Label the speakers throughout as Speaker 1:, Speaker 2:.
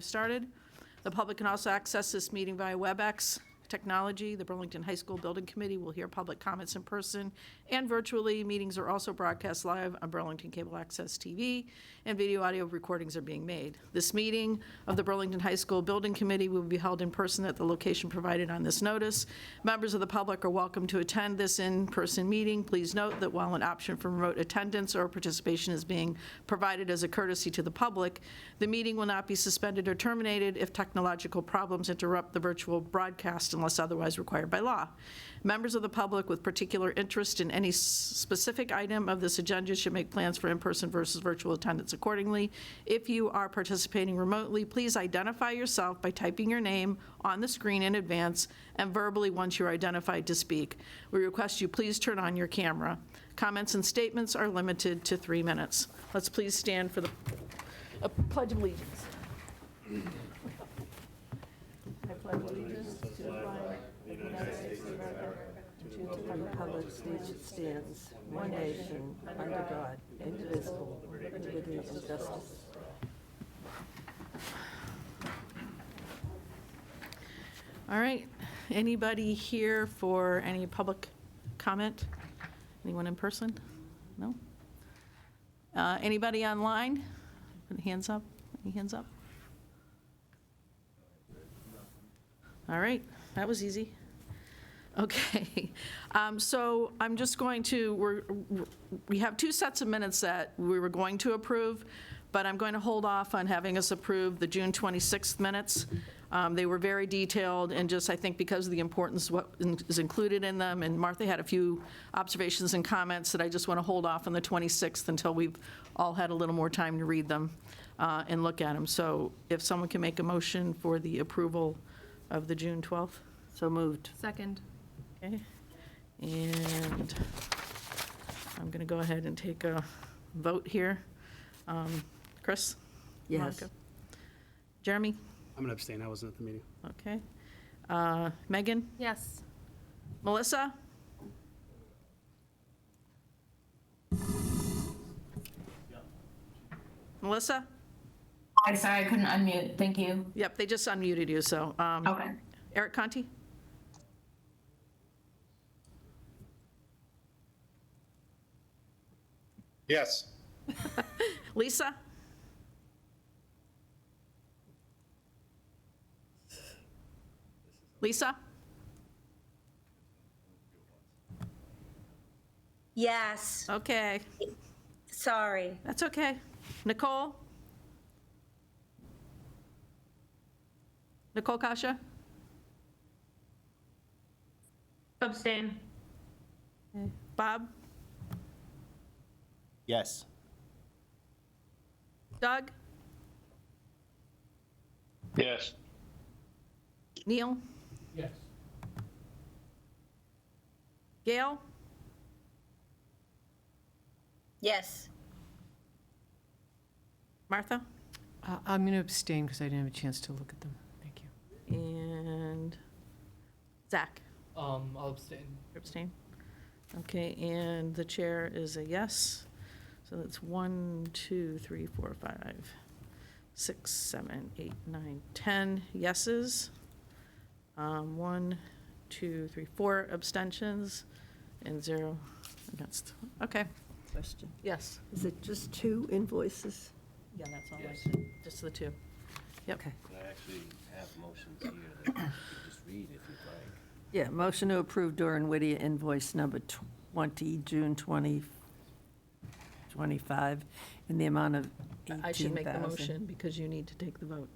Speaker 1: started. The public can also access this meeting via WebEx technology. The Burlington High School Building Committee will hear public comments in person and virtually. Meetings are also broadcast live on Burlington Cable Access TV, and video audio recordings are being made. This meeting of the Burlington High School Building Committee will be held in person at the location provided on this notice. Members of the public are welcome to attend this in-person meeting. Please note that while an option for remote attendance or participation is being provided as a courtesy to the public, the meeting will not be suspended or terminated if technological problems interrupt the virtual broadcast unless otherwise required by law. Members of the public with particular interest in any specific item of this agenda should make plans for in-person versus virtual attendance accordingly. If you are participating remotely, please identify yourself by typing your name on the screen in advance and verbally once you're identified to speak. We request you please turn on your camera. Comments and statements are limited to 3 minutes. Let's please stand for the Pledge of Allegiance. I pledge allegiance to the flag of the United States of America, to the republic which stands, one nation, under God, indivisible, with liberty and justice. All right, anybody here for any public comment? Anyone in person? No? Anybody online? Hands up? Any hands up? All right, that was easy. Okay, so I'm just going to, we have 2 sets of minutes that we were going to approve, but I'm going to hold off on having us approve the June 26th minutes. They were very detailed, and just, I think, because of the importance of what is included in them, and Martha had a few observations and comments that I just want to hold off on the 26th until we've all had a little more time to read them and look at them. So if someone can make a motion for the approval of the June 12th.
Speaker 2: So moved.
Speaker 3: Second.
Speaker 1: Okay, and I'm going to go ahead and take a vote here. Chris?
Speaker 2: Yes.
Speaker 1: Monica? Jeremy?
Speaker 4: I'm going to abstain. I wasn't at the meeting.
Speaker 1: Okay. Megan?
Speaker 3: Yes.
Speaker 1: Melissa? Melissa?
Speaker 5: Hi, sorry, I couldn't unmute. Thank you.
Speaker 1: Yep, they just unmuted you, so.
Speaker 5: Okay.
Speaker 1: Eric Conti?
Speaker 6: Yes.
Speaker 1: Lisa? Lisa?
Speaker 7: Yes,
Speaker 1: Okay,
Speaker 7: sorry.
Speaker 1: that's okay. Nicole? Nicole Kasha?
Speaker 3: Abstain.
Speaker 1: Okay. Bob?
Speaker 6: Yes.
Speaker 1: Doug?
Speaker 6: Yes.
Speaker 1: Neil?
Speaker 4: Yes.
Speaker 1: Gail?
Speaker 7: Yes,
Speaker 1: Martha?
Speaker 2: I'm going to abstain because I didn't have a chance to look at them. Thank you.
Speaker 1: And Zach?
Speaker 4: I'll abstain.
Speaker 1: Abstain? Okay, and the chair is a yes. So that's 1, 2, 3, 4, 5, 6, 7, 8, 9, 10 yeses. 1, 2, 3, 4 abstentions, and 0 against. Okay,
Speaker 2: Question.
Speaker 1: yes.
Speaker 2: Is it just 2 invoices?
Speaker 1: Yeah, that's all I
Speaker 4: Yes.
Speaker 1: said, just the 2. Yep.
Speaker 2: Okay.
Speaker 8: I actually have motions here that you can just read if you'd like.
Speaker 2: Yeah, motion to approve Doran Whittier invoice number 20, June 2025, in the amount of $18,000.
Speaker 1: I should make the motion because you need to take the vote,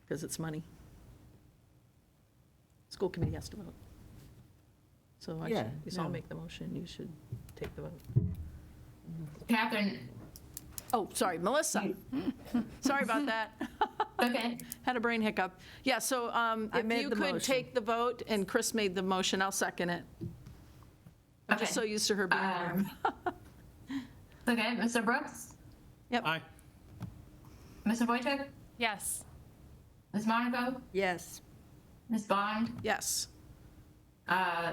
Speaker 1: because it's money. School committee has to vote. So I
Speaker 2: Yeah,
Speaker 1: should, so I'll
Speaker 2: no.
Speaker 1: make the motion, you should take the vote.
Speaker 5: Catherine,
Speaker 1: Oh, sorry, Melissa. Sorry about that.
Speaker 5: okay.
Speaker 1: Had a brain hiccup. Yeah, so if
Speaker 2: made
Speaker 1: you
Speaker 2: the
Speaker 1: could
Speaker 2: motion.
Speaker 1: take the vote, and Chris made the motion, I'll second it. I'm just so
Speaker 5: Okay.
Speaker 1: used to her being there.
Speaker 5: Okay, Mr. Brooks,
Speaker 4: Aye.
Speaker 5: Mr. Wojcik,
Speaker 3: Yes.
Speaker 5: Ms. Monaco,
Speaker 2: Yes.
Speaker 5: Ms. Bond,
Speaker 1: Yes.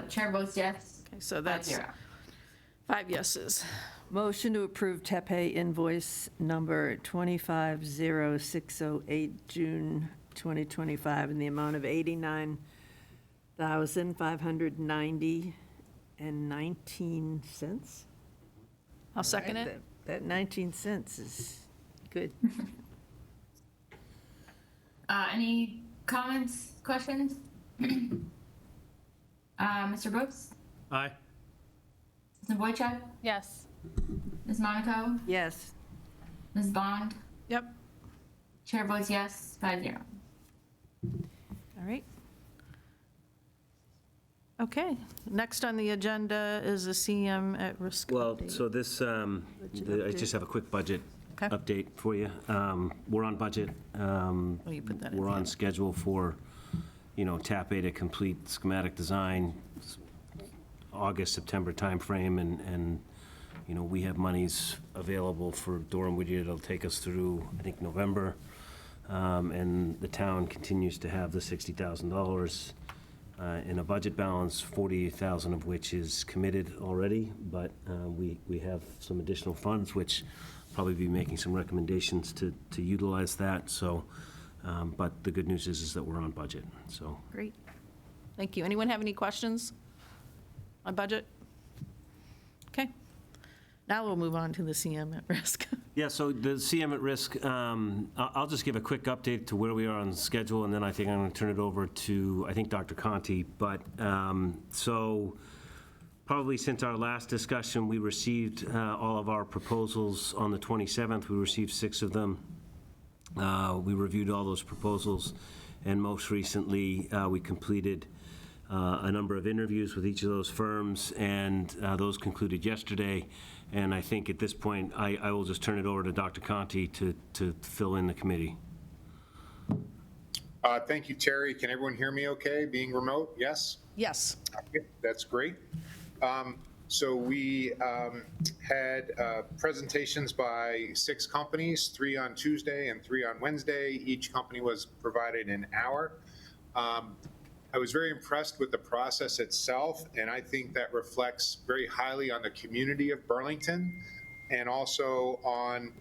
Speaker 5: Chair votes yes.
Speaker 1: Okay, so that's
Speaker 5: 5-0.
Speaker 1: 5 yeses.
Speaker 2: Motion to approve Tepe invoice number 250608, June 2025, in the amount of 89,590 and 19 cents.
Speaker 1: I'll second it.
Speaker 2: That 19 cents is good.
Speaker 5: Any comments, questions? Mr. Brooks?
Speaker 4: Aye.
Speaker 5: Ms. Wojcik?
Speaker 3: Yes.
Speaker 5: Ms. Monaco?
Speaker 2: Yes.
Speaker 5: Ms. Bond?
Speaker 1: Yep,
Speaker 5: Chair votes yes, 5-0.
Speaker 1: all right. Okay, next on the agenda is the CM at risk
Speaker 8: Well,
Speaker 1: update.
Speaker 8: so this, I just have a quick budget
Speaker 1: Okay.
Speaker 8: update for you. We're on budget.
Speaker 1: Oh, you put that in
Speaker 8: We're
Speaker 1: there.
Speaker 8: on schedule for, TAP A to complete schematic design, August, September timeframe, and we have monies available for Durham Whittier. It'll take us through, I think, November. And the town continues to have the $60,000 in a budget balance, 40,000 of which is committed already, but we have some additional funds, which probably be making some recommendations to utilize that, so, but the good news is that we're on budget, so.
Speaker 1: Great, thank you. Anyone have any questions on budget? Okay, now we'll move on to the CM at risk.
Speaker 8: Yeah, so the CM at risk, I'll just give a quick update to where we are on the schedule, and then I think I'm going to turn it over to, I think, Dr. Conti. But, so probably since our last discussion, we received all of our proposals on the 27th. We received 6 of them. We reviewed all those proposals, and most recently, we completed a number of interviews with each of those firms, and those concluded yesterday. And I think at this point, I will just turn it over to Dr. Conti to fill in the committee.
Speaker 6: Thank you, Terry. Can everyone hear me okay, being remote? Yes?
Speaker 1: Yes,
Speaker 6: Okay, that's great. So we had presentations by 6 companies, 3 on Tuesday and 3 on Wednesday. Each company was provided an hour. I was very impressed with the process itself, and I think that reflects very highly on the community of Burlington, and also on,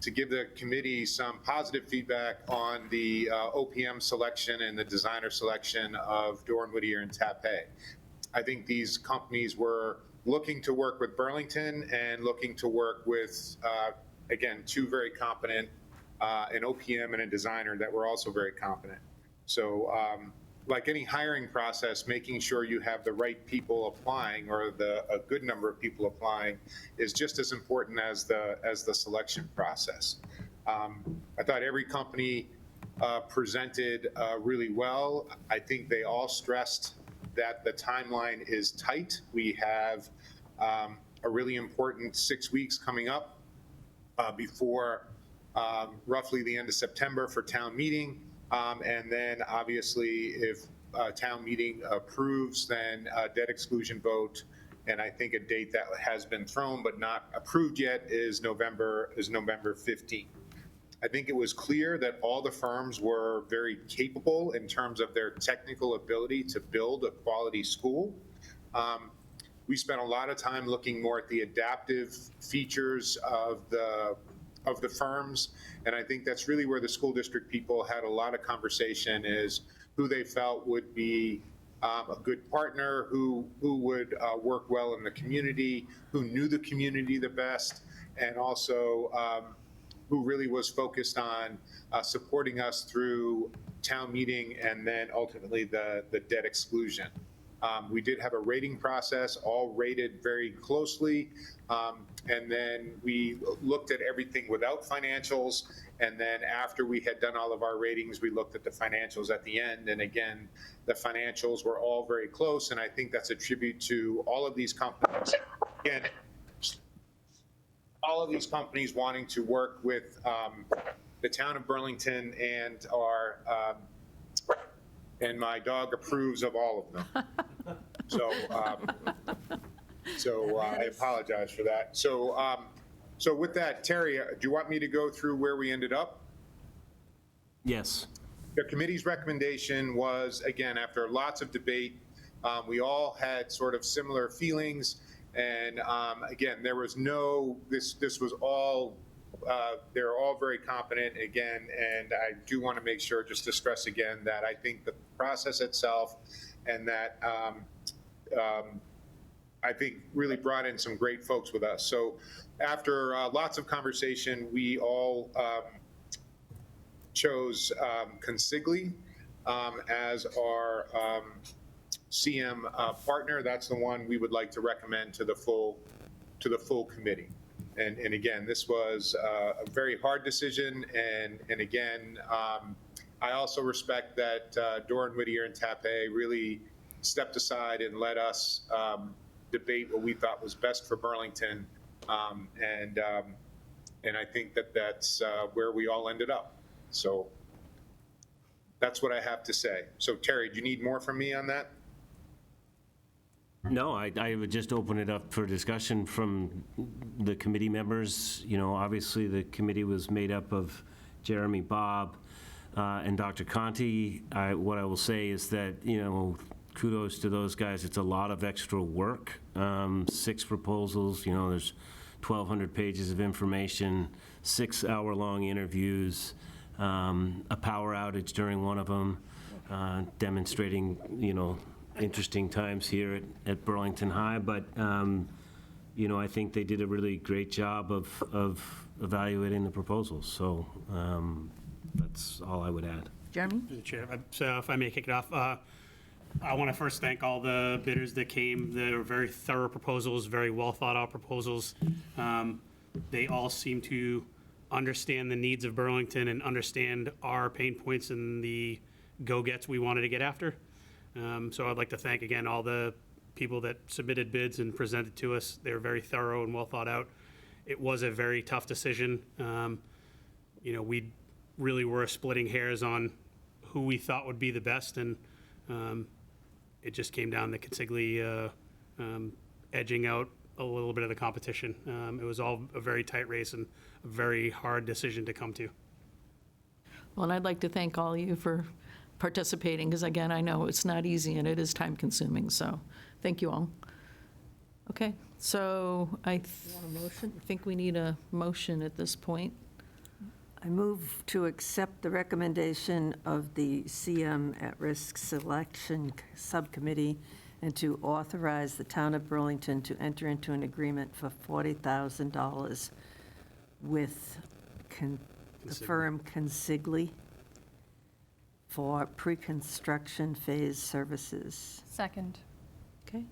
Speaker 6: to give the committee some positive feedback on the OPM selection and the designer selection of Doran Whittier and TAP A. I think these companies were looking to work with Burlington and looking to work with, again, 2 very competent, an OPM and a designer that were also very competent. So, like any hiring process, making sure you have the right people applying, or a good number of people applying, is just as important as the selection process. I thought every company presented really well. I think they all stressed that the timeline is tight. We have a really important 6 weeks coming up before roughly the end of September for town meeting. And then obviously if town meeting approves, then a debt exclusion vote. And I think a date that has been thrown but not approved yet is November 15th. I think it was clear that all the firms were very capable in terms of their technical ability to build a quality school. We spent a lot of time looking more at the adaptive features of the firms, and I think that's really where the school district people had a lot of conversation, is who they felt would be a good partner, who would work well in the community, who knew the community the best, and also who really was focused on supporting us through town meeting and then ultimately the debt exclusion. We did have a rating process, all rated very closely, and then we looked at everything without financials, and then after we had done all of our ratings, we looked at the financials at the end, and again, the financials were all very close, and I think that's a tribute to all of these companies. Again, all of these companies wanting to work with the town of Burlington and and my dog approves of all of them. So I apologize for that. So with that, Terry, do you want me to go through where we ended up?
Speaker 8: Yes.
Speaker 6: The committee's recommendation was, again, after lots of debate, we all had sort of similar feelings, And again, there was no, this was all, they're all very competent again, and I do want to make sure, just to stress again, that I think the process itself and that I think really brought in some great folks with us. So after lots of conversation, we all chose Consigli as our CM partner. That's the one we would like to recommend to the full committee. And again, this was a very hard decision. And again, I also respect that Doran Whittier and Tapé really stepped aside and let us debate what we thought was best for Burlington. And I think that that's where we all ended up. So that's what I have to say. So Terry, do you need more from me on that?
Speaker 8: No, I would just open it up for discussion from the committee members. You know, obviously, the committee was made up of Jeremy, Bob, and Dr. Conti. What I will say is that, you know, kudos to those guys. It's a lot of extra work. 6 proposals, you know, there's 1,200 pages of information, 6-hour-long interviews, a power outage during one of them, demonstrating, you know, interesting times here at Burlington High. But, you know, I think they did a really great job of evaluating the proposals. So that's all I would add.
Speaker 1: Jeremy?
Speaker 4: Mr. Chair, so if I may kick it off, I want to first thank all the bidders that came. They were very thorough proposals, very well thought out proposals. They all seem to understand the needs of Burlington and understand our pain points and the go-gets we wanted to get after. So I'd like to thank again all the people that submitted bids and presented to us. They were very thorough and well thought out. It was a very tough decision. You know, we really were splitting hairs on who we thought would be the best, and it just came down to Consigli edging out a little bit of the competition. It was all a very tight race and a very hard decision to come to.
Speaker 1: Well, and I'd like to thank all of you for participating, because again, I know it's not easy and it is time-consuming, so thank you all. Okay, so I think we need a motion at this point.
Speaker 2: I move to accept the recommendation of the CM at-risk selection subcommittee and to authorize the town of Burlington to enter into an agreement for $40,000 with the firm Consigli for pre-construction phase services.
Speaker 9: Second.
Speaker 1: Okay,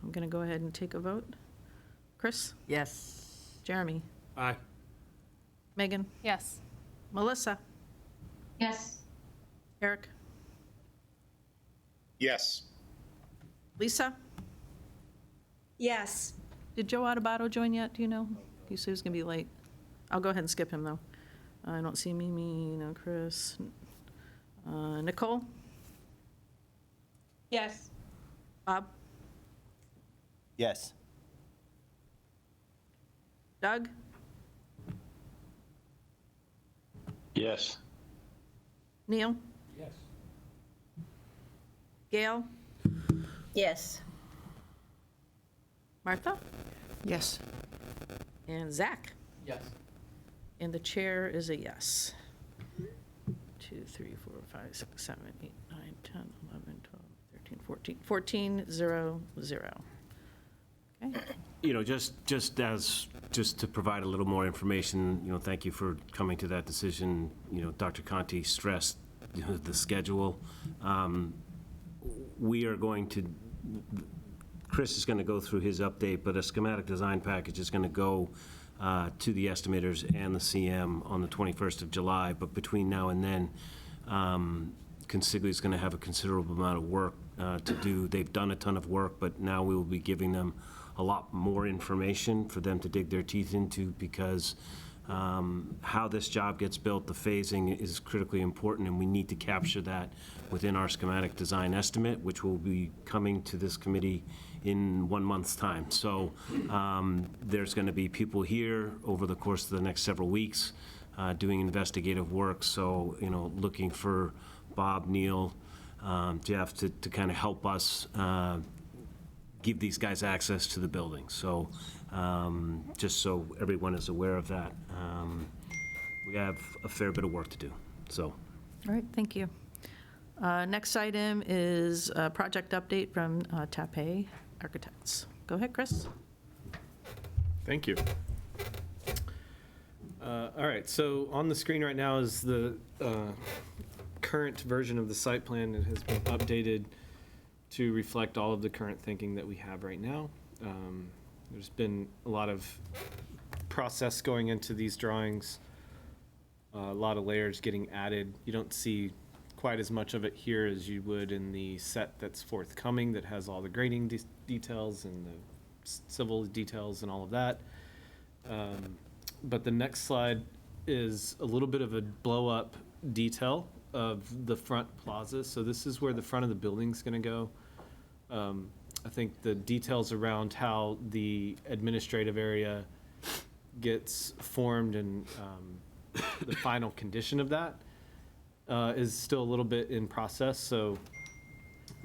Speaker 1: I'm going to go ahead and take a vote. Chris?
Speaker 2: Yes.
Speaker 1: Jeremy?
Speaker 4: Aye.
Speaker 1: Megan?
Speaker 9: Yes.
Speaker 1: Melissa?
Speaker 5: Yes.
Speaker 1: Eric?
Speaker 6: Yes.
Speaker 1: Lisa?
Speaker 7: Yes.
Speaker 1: Did Joe Adubato join yet, do you know? He said he was going to be late. I'll go ahead and skip him, though. I don't see Mimi, no Chris. Nicole?
Speaker 7: Yes.
Speaker 1: Bob?
Speaker 10: Yes.
Speaker 1: Doug?
Speaker 10: Yes.
Speaker 1: Neil?
Speaker 4: Yes.
Speaker 1: Gail?
Speaker 7: Yes.
Speaker 1: Martha?
Speaker 2: Yes.
Speaker 1: And Zach?
Speaker 4: Yes.
Speaker 1: And the chair is a yes. 2, 3, 4, 5, 6, 7, 8, 9, 10, 11, 12, 13, 14. 14, 0, 0. Okay.
Speaker 8: You know, just to provide a little more information, you know, thank you for coming to that decision. You know, Dr. Conti stressed, you know, the schedule. We are going to, Chris is going to go through his update, but a schematic design package is going to go to the estimators and the CM on the 21st of July. But between now and then, Consigli is going to have a considerable amount of work to do. They've done a ton of work, but now we will be giving them a lot more information for them to dig their teeth into, because how this job gets built, the phasing is critically important, and we need to capture that within our schematic design estimate, which will be coming to this committee in 1 month's time. So there's going to be people here over the course of the next several weeks doing investigative work. So, you know, looking for Bob, Neil, Jeff to kind of help us give these guys access to the building. So just so everyone is aware of that, we have a fair bit of work to do, so.
Speaker 1: All right, thank you. Next item is a project update from Tape Architects. Go ahead, Chris.
Speaker 9: Thank you. All right, so on the screen right now is the current version of the site plan that has been updated to reflect all of the current thinking that we have right now. There's been a lot of process going into these drawings, a lot of layers getting added. You don't see quite as much of it here as you would in the set that's forthcoming that has all the grading details and the civil details and all of that. But the next slide is a little bit of a blow-up detail of the front plaza. So this is where the front of the building's going to go. I think the details around how the administrative area gets formed and the final condition of that is still a little bit in process. So,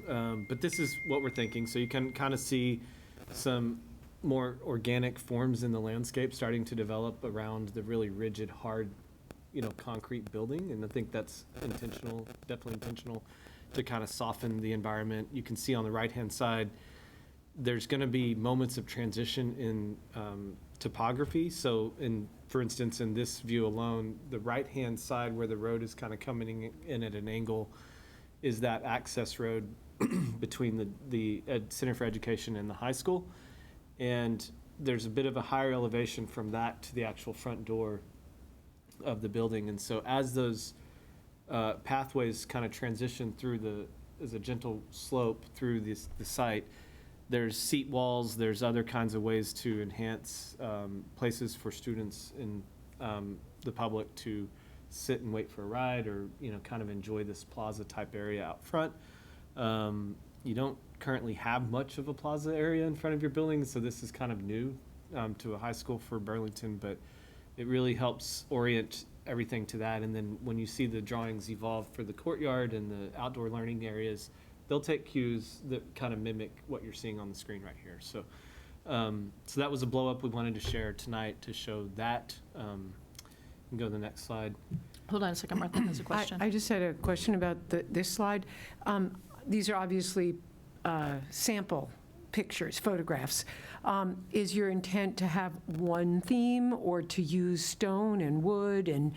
Speaker 9: but this is what we're thinking. So you can kind of see some more organic forms in the landscape starting to develop around the really rigid, hard, concrete building. And I think that's intentional, definitely intentional, to kind of soften the environment. You can see on the right-hand side, there's going to be moments of transition in topography. So for instance, in this view alone, the right-hand side where the road is kind of coming in at an angle is that access road between the Center for Education and the high school. And there's a bit of a higher elevation from that to the actual front door of the building. And so as those pathways kind of transition through as a gentle slope through the site, there's seat walls, there's other kinds of ways to enhance places for students and the public to sit and wait for a ride or, kind of enjoy this plaza type area out front. You don't currently have much of a plaza area in front of your building, so this is kind of new to a high school for Burlington, but it really helps orient everything to that. And then when you see the drawings evolve for the courtyard and the outdoor learning areas, they'll take cues that kind of mimic what you're seeing on the screen right here. So, so that was a blow up we wanted to share tonight to show that. You can go to the next slide.
Speaker 1: Hold on a second, Martha has a question.
Speaker 11: I just had a question about this slide. These are obviously sample pictures, photographs. Is your intent to have one theme or to use stone and wood and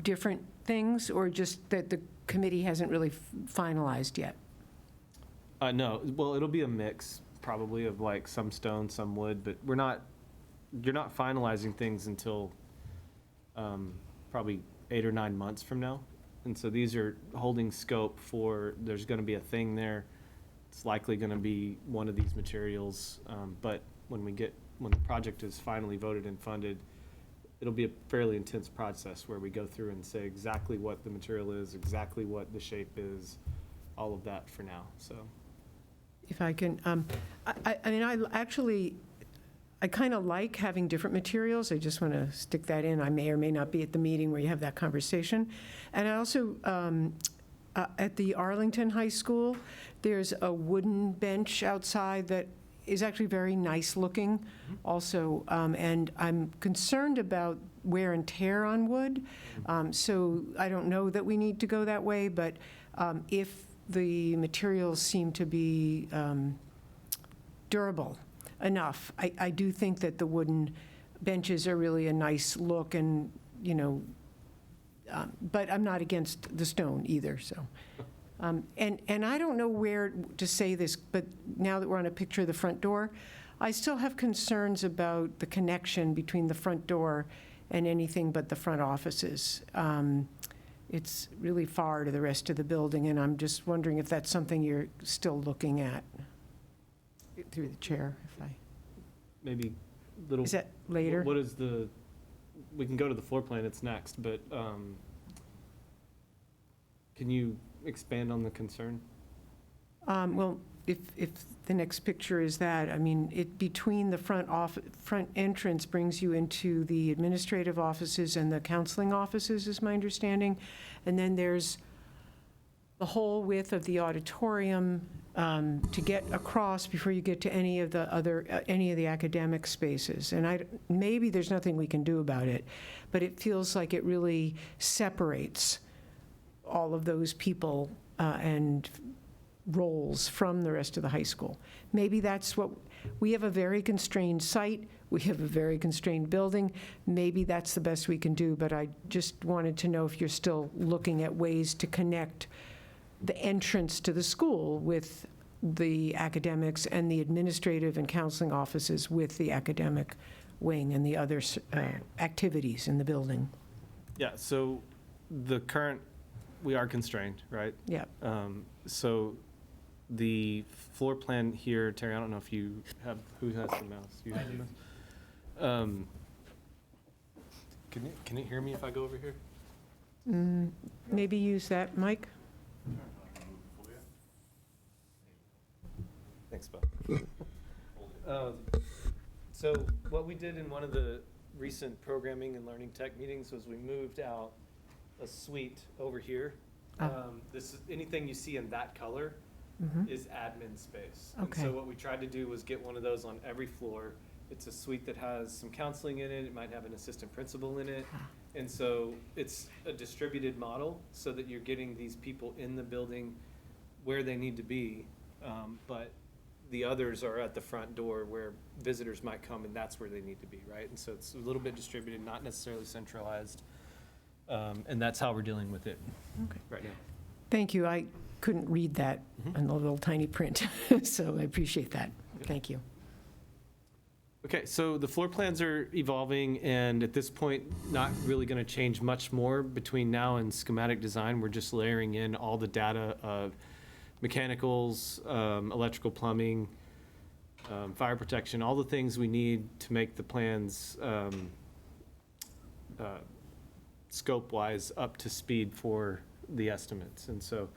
Speaker 11: different things, or just that the committee hasn't really finalized yet?
Speaker 9: No, well, it'll be a mix probably of like some stone, some wood, but you're not finalizing things until probably 8 or 9 months from now. And so these are holding scope for, there's going to be a thing there. It's likely going to be one of these materials, but when the project is finally voted and funded, it'll be a fairly intense process where we go through and say exactly what the material is, exactly what the shape is, all of that for now, so.
Speaker 11: If I can, I mean, I kind of like having different materials. I just want to stick that in. I may or may not be at the meeting where you have that conversation. And I also, at the Arlington High School, there's a wooden bench outside that is actually very nice looking also. And I'm concerned about wear and tear on wood. So I don't know that we need to go that way, but if the materials seem to be durable enough, I do think that the wooden benches are really a nice look, and but I'm not against the stone either. So, and I don't know where to say this, but now that we're on a picture of the front door, I still have concerns about the connection between the front door and anything but the front offices. It's really far to the rest of the building, and I'm just wondering if that's something you're still looking at through the chair, if I.
Speaker 9: Maybe little.
Speaker 11: Is that later?
Speaker 9: What is we can go to the floor plan, it's next, but can you expand on the concern?
Speaker 11: Well, if the next picture is that, I mean, between the front entrance brings you into the administrative offices and the counseling offices, is my understanding. And then there's the whole width of the auditorium to get across before you get to any of the academic spaces. And maybe there's nothing we can do about it, but it feels like it really separates all of those people and roles from the rest of the high school. Maybe that's what, we have a very constrained site, we have a very constrained building, maybe that's the best we can do, but I just wanted to know if you're still looking at ways to connect the entrance to the school with the academics and the administrative and counseling offices with the academic wing and the other activities in the building.
Speaker 9: Yeah, so we are constrained, right?
Speaker 11: Yeah.
Speaker 9: So the floor plan here, Terry, I don't know if you have, who has the mouse? You have the mouse? Can you hear me if I go over here?
Speaker 11: Maybe use that mic?
Speaker 9: Thanks, Bob. So what we did in one of the recent programming and learning tech meetings was we moved out a suite over here. Anything you see in that color is admin space.
Speaker 11: Okay.
Speaker 9: And so what we tried to do was get one of those on every floor. It's a suite that has some counseling in it. It might have an assistant principal in it. And so it's a distributed model so that you're getting these people in the building where they need to be. But the others are at the front door where visitors might come, and that's where they need to be, right? And so it's a little bit distributed, not necessarily centralized. And that's how we're dealing with it right now.
Speaker 11: Thank you. I couldn't read that on the little tiny print, so I appreciate that. Thank you.
Speaker 9: Okay, so the floor plans are evolving, and at this point, not really going to change much more between now and schematic design. We're just layering in all the data of mechanicals, electrical, plumbing, fire protection, all the things we need to make the plans scope-wise up to speed for the estimates. And so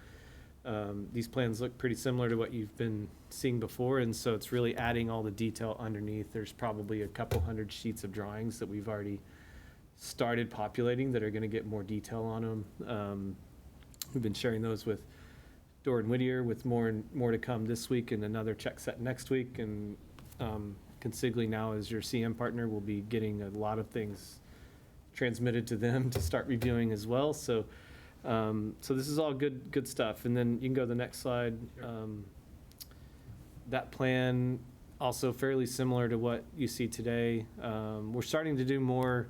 Speaker 9: these plans look pretty similar to what you've been seeing before, and so it's really adding all the detail underneath. There's probably a couple hundred sheets of drawings that we've already started populating that are going to get more detail on them. We've been sharing those with Dora and Whittier, with more to come this week and another check set next week. And Consigli now, as your CM partner, will be getting a lot of things transmitted to them to start reviewing as well. So this is all good stuff. And then you can go to the next slide. That plan, also fairly similar to what you see today. We're starting to do more.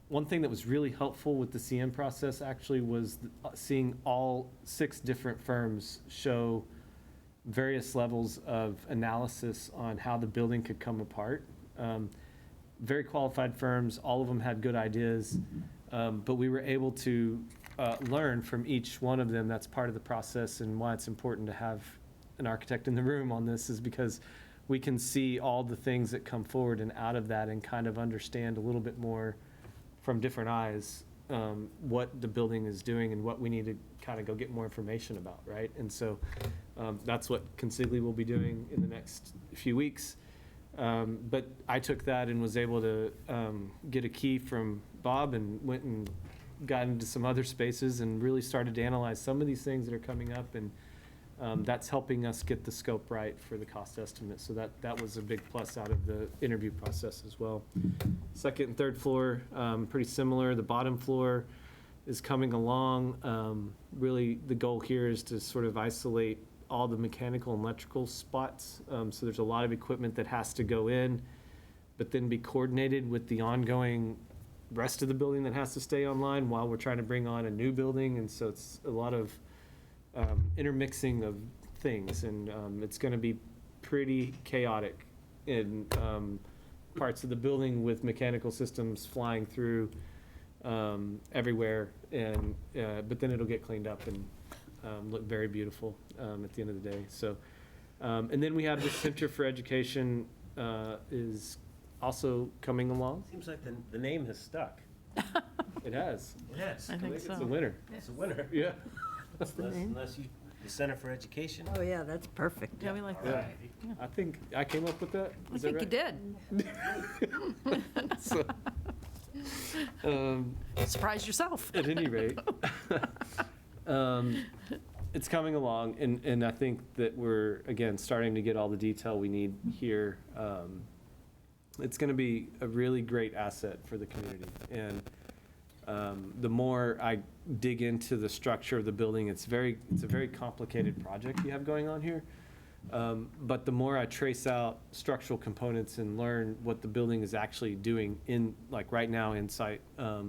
Speaker 9: One thing that was really helpful with the CM process actually was seeing all 6 different firms show various levels of analysis on how the building could come apart. Very qualified firms, all of them had good ideas, but we were able to learn from each one of them. That's part of the process, and why it's important to have an architect in the room on this is because we can see all the things that come forward and out of that and kind of understand a little bit more from different eyes what the building is doing and what we need to kind of go get more information about, right? And so that's what Consigli will be doing in the next few weeks. But I took that and was able to get a key from Bob and went and got into some other spaces and really started to analyze some of these things that are coming up, and that's helping us get the scope right for the cost estimate. So that was a big plus out of the interview process as well. Second and third floor, pretty similar. The bottom floor is coming along. Really, the goal here is to sort of isolate all the mechanical and electrical spots. So there's a lot of equipment that has to go in, but then be coordinated with the ongoing rest of the building that has to stay online while we're trying to bring on a new building. And so it's a lot of intermixing of things, and it's going to be pretty chaotic in parts of the building with mechanical systems flying through everywhere, and but then it'll get cleaned up and look very beautiful at the end of the day. So, and then we have the Center for Education is also coming along.
Speaker 8: Seems like the name has stuck.
Speaker 9: It has.
Speaker 8: It has.
Speaker 1: I think
Speaker 9: It's
Speaker 1: so.
Speaker 9: a winner.
Speaker 8: It's a winner.
Speaker 9: Yeah.
Speaker 8: Unless you, the Center for Education.
Speaker 2: Oh, yeah, that's perfect.
Speaker 1: Yeah, we like
Speaker 9: Yeah.
Speaker 1: that.
Speaker 9: I think I came up with that.
Speaker 1: I
Speaker 9: Is that
Speaker 1: think you
Speaker 9: right?
Speaker 1: did.
Speaker 9: So,
Speaker 1: Surprise yourself.
Speaker 9: at any rate, It's coming along, and I think that we're, again, starting to get all the detail we need here. It's going to be a really great asset for the community. And the more I dig into the structure of the building, it's a very complicated project you have going on here. But the more I trace out structural components and learn what the building is actually doing in, like right now in site, I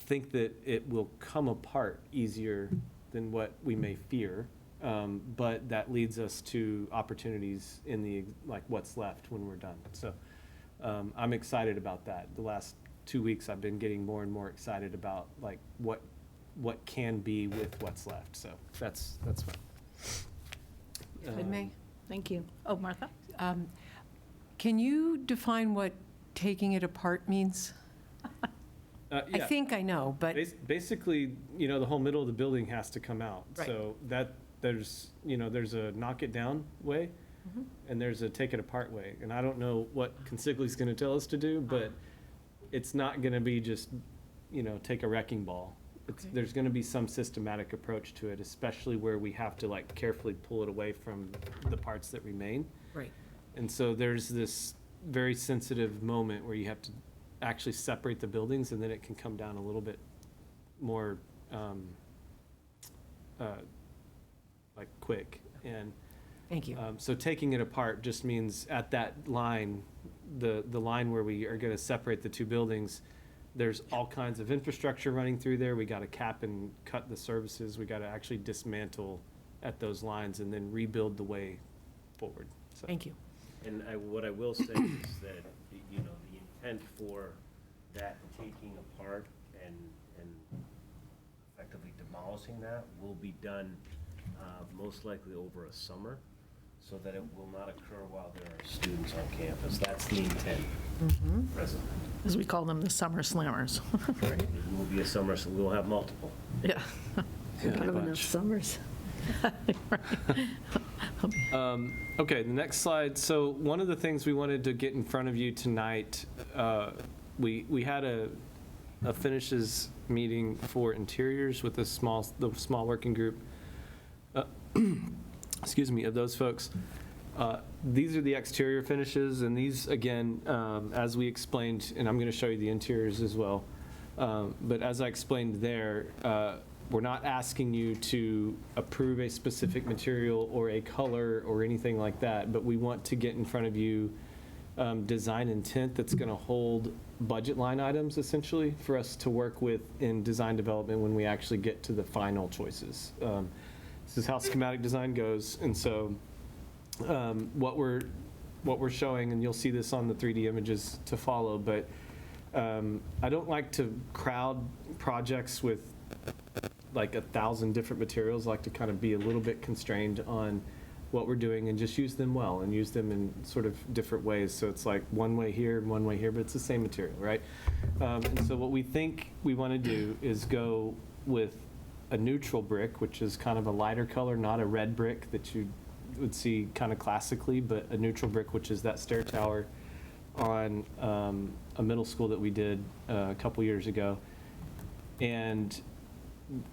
Speaker 9: think that it will come apart easier than what we may fear. But that leads us to opportunities in the, like what's left when we're done. So I'm excited about that. The last 2 weeks, I've been getting more and more excited about like what can be with what's left. So that's fun.
Speaker 11: If I may,
Speaker 1: Thank you. Oh, Martha?
Speaker 11: can you define what taking it apart means? I
Speaker 9: Yeah.
Speaker 11: think I know, but,
Speaker 9: Basically, the whole middle of the building has to come out.
Speaker 11: Right.
Speaker 9: So there's a knock it down way, and there's a take it apart way. And I don't know what Consigli's going to tell us to do, but it's not going to be just, take a wrecking ball.
Speaker 11: Okay.
Speaker 9: There's going to be some systematic approach to it, especially where we have to like carefully pull it away from the parts that remain.
Speaker 11: right.
Speaker 9: And so there's this very sensitive moment where you have to actually separate the buildings, and then it can come down a little bit more like quick. And
Speaker 11: Thank you.
Speaker 9: so taking it apart just means at that line, the line where we are going to separate the two buildings, there's all kinds of infrastructure running through there. We got to cap and cut the services. We got to actually dismantle at those lines and then rebuild the way forward. So.
Speaker 11: Thank you.
Speaker 8: And what I will say is that, the intent for that taking apart and effectively demolishing that will be done most likely over a summer, so that it will not occur while there are students on campus. That's the intent presently.
Speaker 1: As we call them, the summer slammers.
Speaker 8: Right? It will be a summer, so we'll have multiple.
Speaker 1: Yeah.
Speaker 2: Not enough summers.
Speaker 9: Okay, the next slide. So one of the things we wanted to get in front of you tonight, we had a finishes meeting for interiors with the small working group. Excuse me, of those folks. These are the exterior finishes, and these, again, as we explained, and I'm going to show you the interiors as well. But as I explained there, we're not asking you to approve a specific material or a color or anything like that, but we want to get in front of you design intent that's going to hold budget line items, essentially, for us to work with in design development when we actually get to the final choices. This is how schematic design goes, and so what we're showing, and you'll see this on the 3D images to follow, but I don't like to crowd projects with like 1,000 different materials. I like to kind of be a little bit constrained on what we're doing and just use them well and use them in sort of different ways. So it's like one way here and one way here, but it's the same material, right? And so what we think we want to do is go with a neutral brick, which is kind of a lighter color, not a red brick that you would see kind of classically, but a neutral brick, which is that stair tower on a middle school that we did a couple years ago. And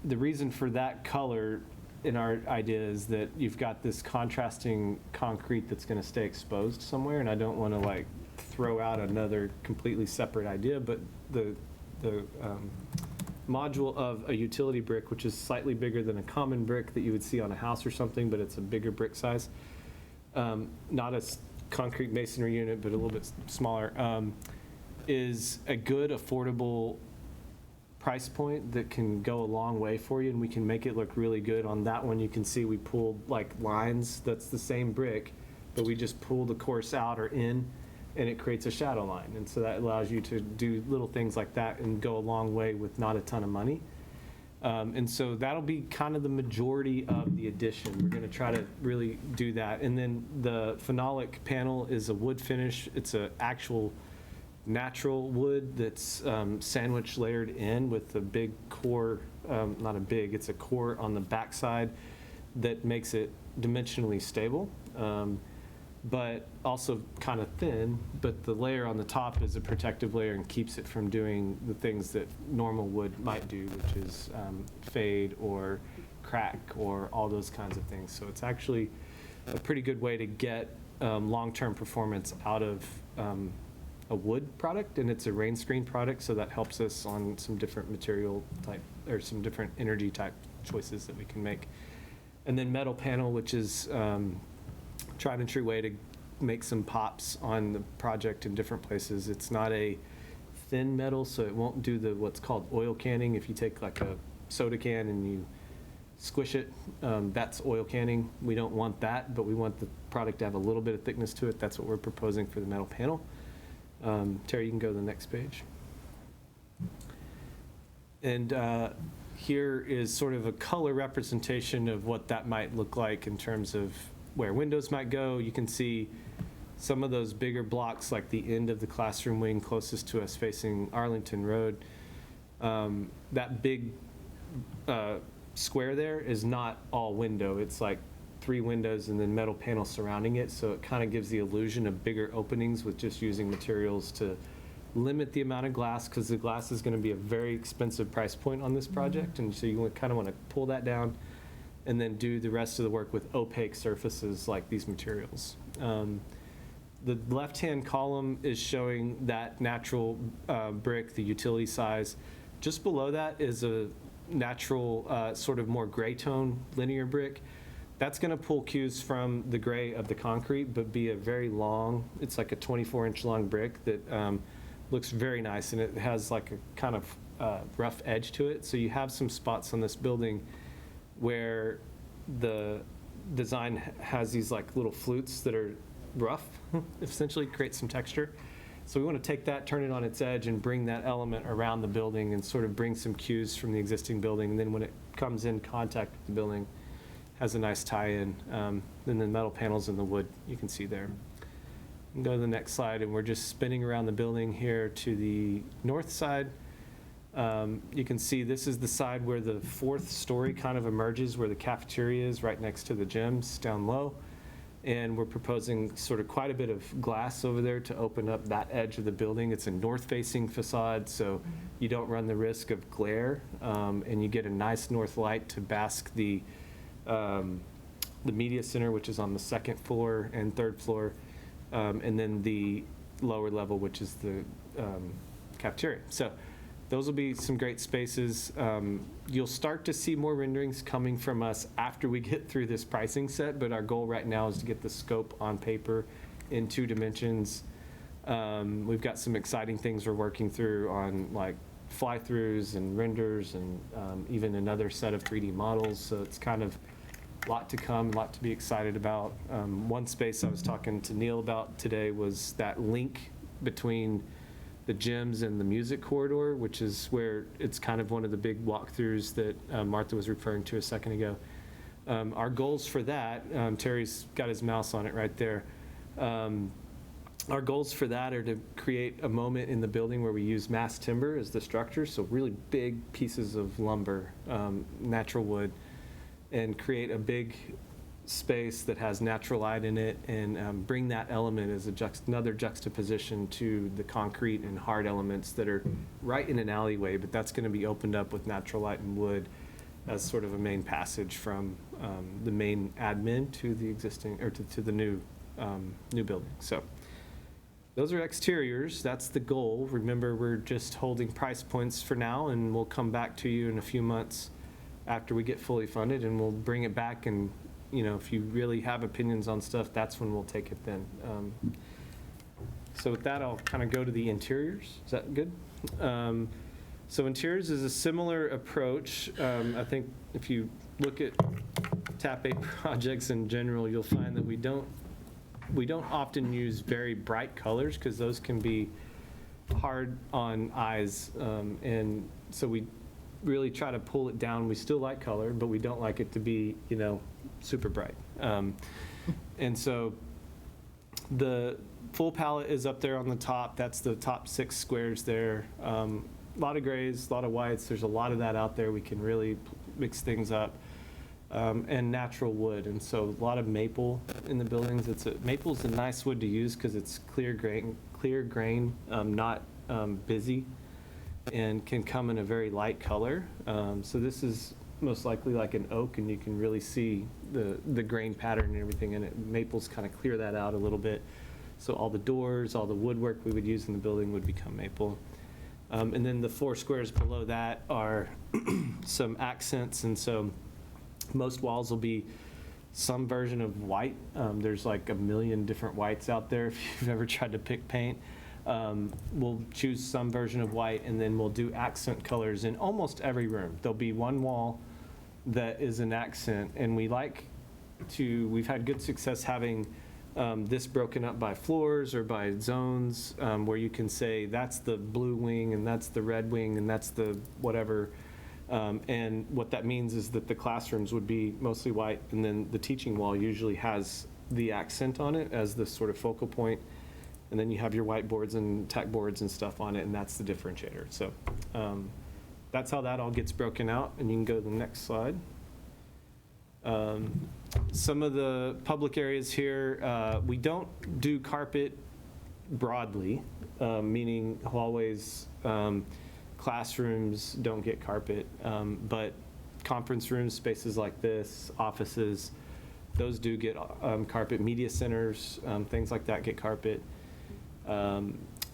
Speaker 9: the reason for that color in our idea is that you've got this contrasting concrete that's going to stay exposed somewhere, and I don't want to like throw out another completely separate idea, but the module of a utility brick, which is slightly bigger than a common brick that you would see on a house or something, but it's a bigger brick size, not a concrete masonry unit, but a little bit smaller, is a good, affordable price point that can go a long way for you, and we can make it look really good. On that one, you can see we pulled like lines, that's the same brick, but we just pull the course out or in, and it creates a shadow line. And so that allows you to do little things like that and go a long way with not a ton of money. And so that'll be kind of the majority of the addition. We're going to try to really do that. And then the phenolic panel is a wood finish. It's an actual natural wood that's sandwich layered in with a big core, not a big, it's a core on the backside that makes it dimensionally stable. but also kind of thin, but the layer on the top is a protective layer and keeps it from doing the things that normal wood might do, which is fade or crack or all those kinds of things. So it's actually a pretty good way to get long-term performance out of a wood product, and it's a rain screen product, so that helps us on some different material type, or some different energy type choices that we can make. And then metal panel, which is tried and true way to make some pops on the project in different places. It's not a thin metal, so it won't do the what's called oil canning. If you take like a soda can and you squish it, that's oil canning. We don't want that, but we want the product to have a little bit of thickness to it. That's what we're proposing for the metal panel. Terry, you can go to the next page. And here is sort of a color representation of what that might look like in terms of where windows might go. You can see some of those bigger blocks, like the end of the classroom wing closest to us facing Arlington Road. That big square there is not all window. It's like 3 windows and then metal panels surrounding it. So it kind of gives the illusion of bigger openings with just using materials to limit the amount of glass, because the glass is going to be a very expensive price point on this project. And so you kind of want to pull that down and then do the rest of the work with opaque surfaces like these materials. The left-hand column is showing that natural brick, the utility size. Just below that is a natural sort of more gray tone linear brick. That's going to pull cues from the gray of the concrete, but be a very long, it's like a 24-inch long brick that looks very nice, and it has like a kind of rough edge to it. So you have some spots on this building where the design has these like little flutes that are rough, essentially create some texture. So we want to take that, turn it on its edge, and bring that element around the building and sort of bring some cues from the existing building. And then when it comes in contact with the building, has a nice tie-in. Then the metal panels and the wood you can see there. Go to the next slide, and we're just spinning around the building here to the north side. You can see this is the side where the 4th story kind of emerges, where the cafeteria is, right next to the gyms down low. And we're proposing sort of quite a bit of glass over there to open up that edge of the building. It's a north-facing facade, so you don't run the risk of glare, and you get a nice north light to bask the media center, which is on the 2nd floor and 3rd floor, and then the lower level, which is the cafeteria. So those will be some great spaces. You'll start to see more renderings coming from us after we get through this pricing set, but our goal right now is to get the scope on paper in 2 dimensions. We've got some exciting things we're working through on like fly-throughs and renders, and even another set of 3D models. So it's kind of a lot to come, a lot to be excited about. One space I was talking to Neil about today was that link between the gyms and the music corridor, which is where it's kind of one of the big walkthroughs that Martha was referring to a second ago. Our goals for that, Terry's got his mouse on it right there. Our goals for that are to create a moment in the building where we use mass timber as the structure, so really big pieces of lumber, natural wood, and create a big space that has natural light in it, and bring that element as another juxtaposition to the concrete and hard elements that are right in an alleyway, but that's going to be opened up with natural light and wood as sort of a main passage from the main admin to the existing, or to the new building. So those are exteriors. That's the goal. Remember, we're just holding price points for now, and we'll come back to you in a few months after we get fully funded, and we'll bring it back. And if you really have opinions on stuff, that's when we'll take it then. So with that, I'll kind of go to the interiors. Is that good? So interiors is a similar approach. I think if you look at TAP 8 projects in general, you'll find that we don't often use very bright colors, because those can be hard on eyes. And so we really try to pull it down. We still like color, but we don't like it to be, super bright. And so the full palette is up there on the top. That's the top 6 squares there. A lot of grays, a lot of whites. There's a lot of that out there. We can really mix things up. and natural wood. And so a lot of maple in the buildings. Maple's a nice wood to use because it's clear grain, not busy, and can come in a very light color. So this is most likely like an oak, and you can really see the grain pattern and everything in it. Maples kind of clear that out a little bit. So all the doors, all the woodwork we would use in the building would become maple. And then the 4 squares below that are some accents, and so most walls will be some version of white. There's like a million different whites out there if you've ever tried to pick paint. We'll choose some version of white, and then we'll do accent colors in almost every room. There'll be one wall that is an accent, and we've had good success having this broken up by floors or by zones, where you can say that's the blue wing and that's the red wing and that's the whatever. And what that means is that the classrooms would be mostly white, and then the teaching wall usually has the accent on it as the sort of focal point. And then you have your whiteboards and tech boards and stuff on it, and that's the differentiator. So that's how that all gets broken out, and you can go to the next slide. Some of the public areas here, we don't do carpet broadly, meaning hallways, classrooms don't get carpet, but conference rooms, spaces like this, offices, those do get carpet. Media centers, things like that get carpet.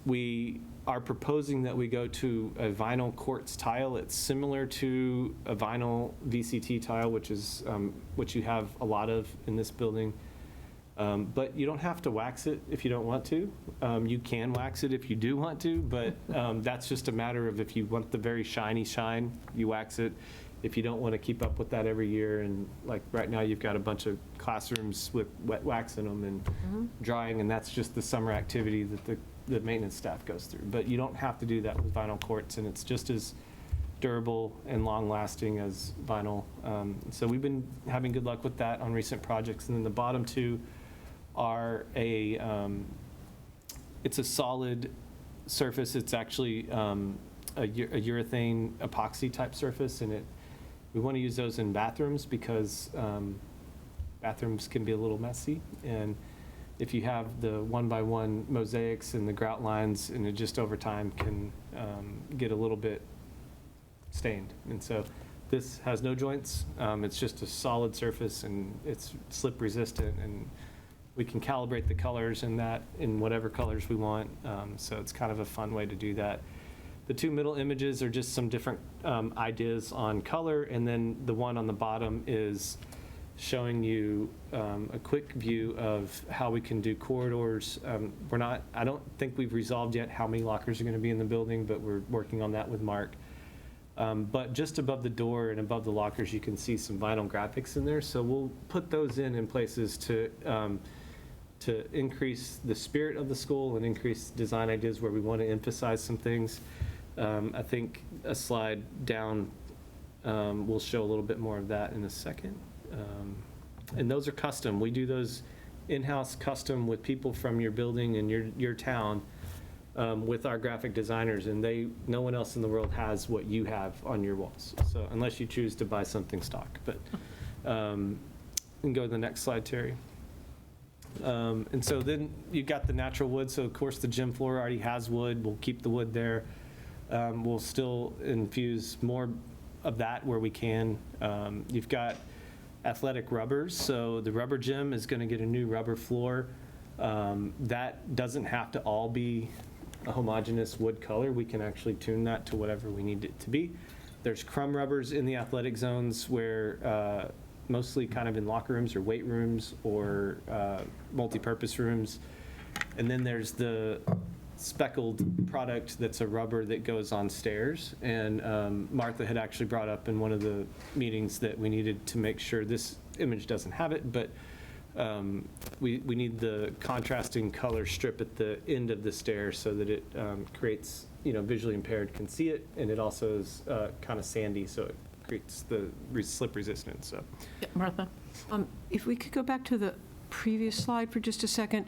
Speaker 9: We are proposing that we go to a vinyl quartz tile. It's similar to a vinyl VCT tile, which is which you have a lot of in this building. But you don't have to wax it if you don't want to. You can wax it if you do want to, but that's just a matter of if you want the very shiny shine, you wax it. If you don't want to keep up with that every year, and like right now you've got a bunch of classrooms with wet wax in them and drying, and that's just the summer activity that the maintenance staff goes through. But you don't have to do that with vinyl quartz, and it's just as durable and long-lasting as vinyl. So we've been having good luck with that on recent projects. And then the bottom two are it's a solid surface. It's actually a urethane epoxy type surface, and we want to use those in bathrooms because bathrooms can be a little messy, and if you have the 1x1 mosaics and the grout lines, and it just over time can get a little bit stained. And so this has no joints. It's just a solid surface, and it's slip resistant, and we can calibrate the colors in that in whatever colors we want. So it's kind of a fun way to do that. The two middle images are just some different ideas on color, and then the one on the bottom is showing you a quick view of how we can do corridors. I don't think we've resolved yet how many lockers are going to be in the building, but we're working on that with Mark. But just above the door and above the lockers, you can see some vinyl graphics in there. So we'll put those in places to increase the spirit of the school and increase design ideas where we want to emphasize some things. I think a slide down will show a little bit more of that in a second. And those are custom. We do those in-house custom with people from your building and your town with our graphic designers, and no one else in the world has what you have on your walls. So unless you choose to buy something stock, but you can go to the next slide, Terry. And so then you've got the natural wood. So of course the gym floor already has wood. We'll keep the wood there. We'll still infuse more of that where we can. You've got athletic rubbers. So the rubber gym is going to get a new rubber floor. That doesn't have to all be a homogeneous wood color. We can actually tune that to whatever we need it to be. There's crumb rubbers in the athletic zones where mostly kind of in locker rooms or weight rooms or multi-purpose rooms. And then there's the speckled product that's a rubber that goes on stairs. And Martha had actually brought up in one of the meetings that we needed to make sure this image doesn't have it, but we need the contrasting color strip at the end of the stair so that it creates, visually impaired can see it, and it also is kind of sandy, so it creates the slip resistance. So,
Speaker 1: Yeah, Martha?
Speaker 11: If we could go back to the previous slide for just a second.